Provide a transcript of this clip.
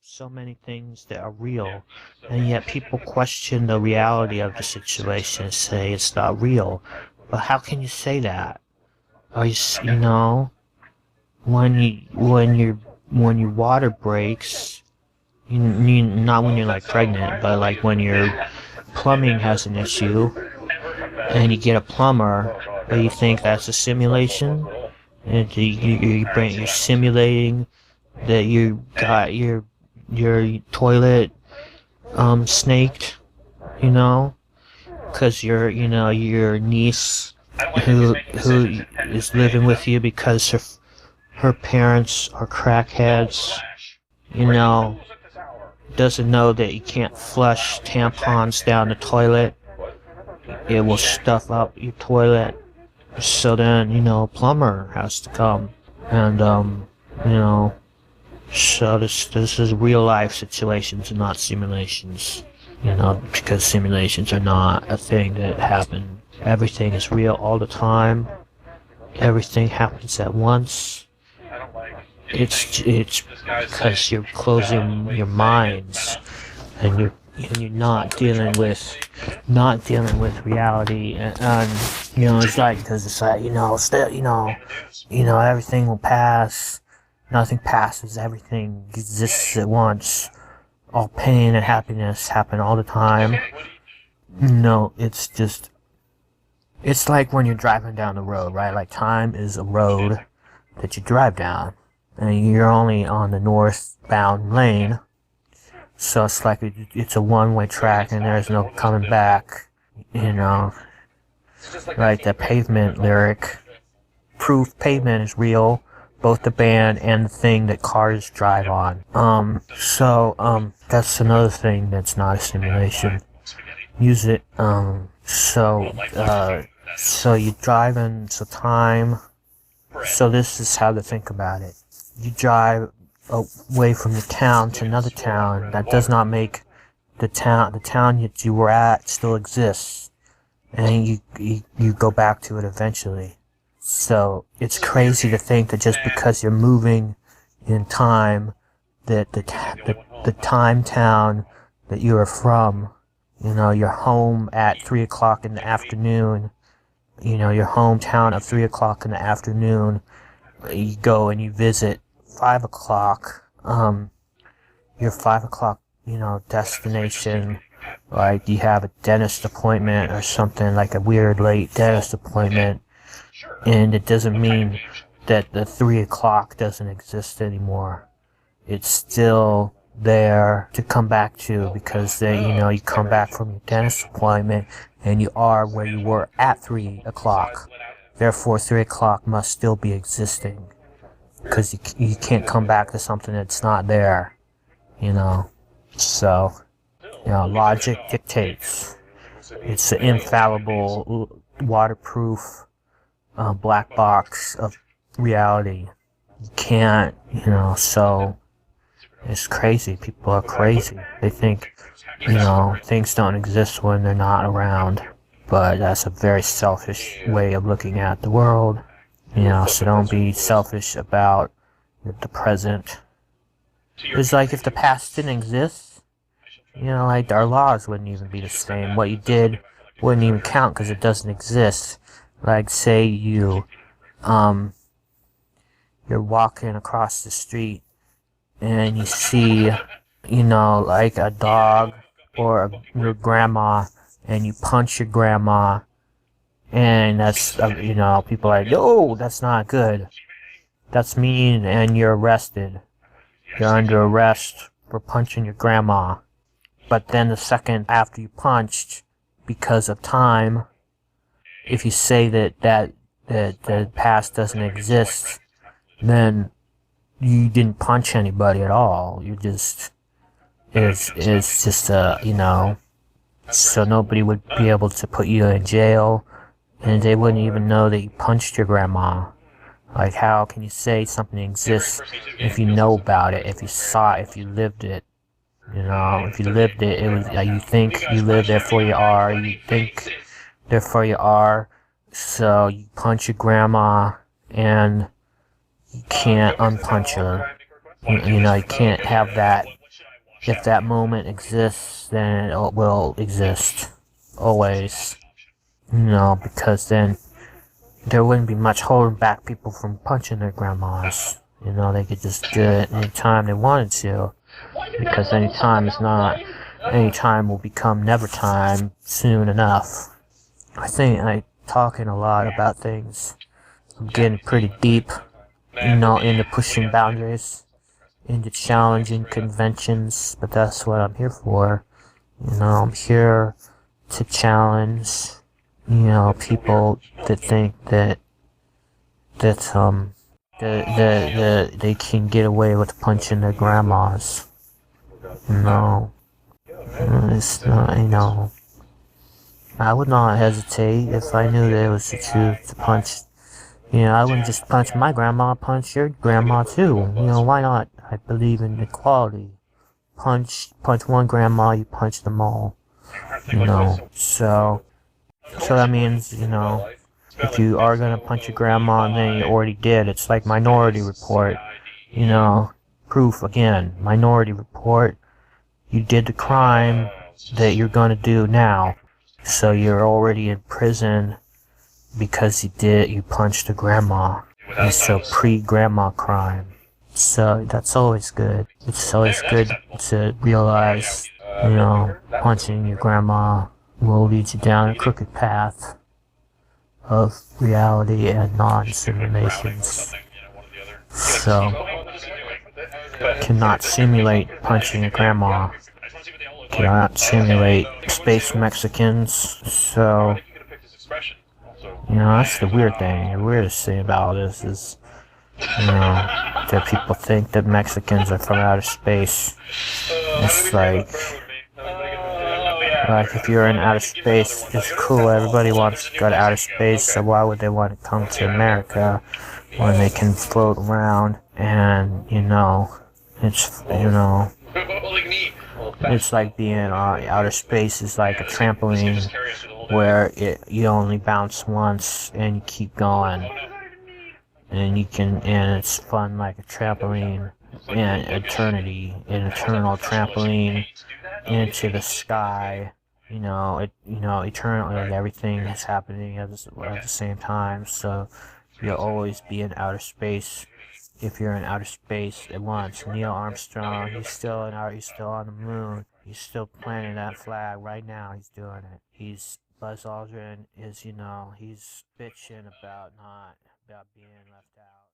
so many things that are real, and yet people question the reality of the situation and say it's not real. But how can you say that? Are you, you know, when your water breaks, not when you're like pregnant, but like when your plumbing has an issue, and you get a plumber, but you think that's a simulation, and you're simulating that you got your toilet snaked, you know, because your niece who is living with you because her parents are crackheads, you know, doesn't know that you can't flush tampons down the toilet. It will stuff up your toilet. So then, a plumber has to come. And, you know, so this is real life situations and not simulations. Because simulations are not a thing that happen. Everything is real all the time. Everything happens at once. It's because you're closing your minds and you're not dealing with reality, and it's like, because it's like, everything will pass. Nothing passes. Everything exists at once. All pain and happiness happen all the time. It's like when you're driving down the road, right? Like, time is a road that you drive down, and you're only on the northbound lane. So it's like it's a one-way track, and there's no coming back, Like the Pavement lyric. Proof pavement is real, both the band and the thing that cars drive on. That's another thing that's not a simulation. Use it, so you drive in, time. So this is how to think about it. You drive away from the town to another town. That does not make the town that you were at still exists, and you go back to it eventually. So it's crazy to think that just because you're moving in time, that the time town that you are from, your home at 3 o'clock in the afternoon, your hometown at 3 o'clock in the afternoon, you go and you visit 5 o'clock, your 5 o'clock, destination, like you have a dentist appointment or something, like a weird late dentist appointment, and it doesn't mean that the 3 o'clock doesn't exist anymore. It's still there to come back to, because you come back from your dentist appointment and you are where you were at 3 o'clock. Therefore, 3 o'clock must still be existing, because you can't come back to something that's not there, So, logic dictates. It's an infallible, waterproof, black box of reality. You can't, so it's crazy. People are crazy. They think, things don't exist when they're not around. But that's a very selfish way of looking at the world. So don't be selfish about the present. It's like if the past didn't exist, like our laws wouldn't even be the same. What you did wouldn't even count because it doesn't exist. Like, say you're walking across the street and you see, like a dog or your grandma, and you punch your grandma, and that's, people are like, no, that's not good. That's mean, and you're arrested. You're under arrest for punching your grandma. But then the second after you punched, because of time, if you say that the past doesn't exist, then you didn't punch anybody at all. You just, it's just, so nobody would be able to put you in jail, and they wouldn't even know that you punched your grandma. Like, how can you say something exists if you know about it, if you saw it, if you lived it? If you lived it, it was, you think you live, therefore you are. You think, therefore you are. So you punch your grandma, and you can't unpunch her. You can't have that if that moment exists, then it will exist always. Because then there wouldn't be much holding back people from punching their grandmas. They could just do it anytime they wanted to, because any time will become never time soon enough. I think I'm talking a lot about things. I'm getting pretty deep, into pushing boundaries, into challenging conventions, but that's what I'm here for. I'm here to challenge, people that think that they can get away with punching their grandmas. No, it's not. I would not hesitate if I knew that it was the truth to punch. I wouldn't just punch my grandma, I'd punch your grandma too. Why not? I believe in equality. Punch one grandma, you punch them all. So that means, if you are gonna punch your grandma and then you already did, it's like Minority Report. Proof again, Minority Report. You did the crime that you're gonna do now. So you're already in prison because you punched a grandma. And so pre-grandma crime. So that's always good. It's always good to realize, punching your grandma will lead you down a crooked path of reality and non-simulations. So, cannot simulate punching a grandma. Cannot simulate space Mexicans. So, that's the weird thing. The weirdest thing about this is, that people think that Mexicans are from outer space. It's like if you're in outer space, it's cool. Everybody wants to go to outer space, so why would they want to come to America when they can float around? And it's like being outer space is like a trampoline where you only bounce once and you keep going. And it's fun like a trampoline in eternity, an eternal trampoline into the sky. Eternally everything is happening at the same time. So you'll always be in outer space. If you're in outer space at once, Neil Armstrong, he's still on the moon. He's still planting that flag right now. He's doing it. Buzz Aldrin is, he's bitching about being left out.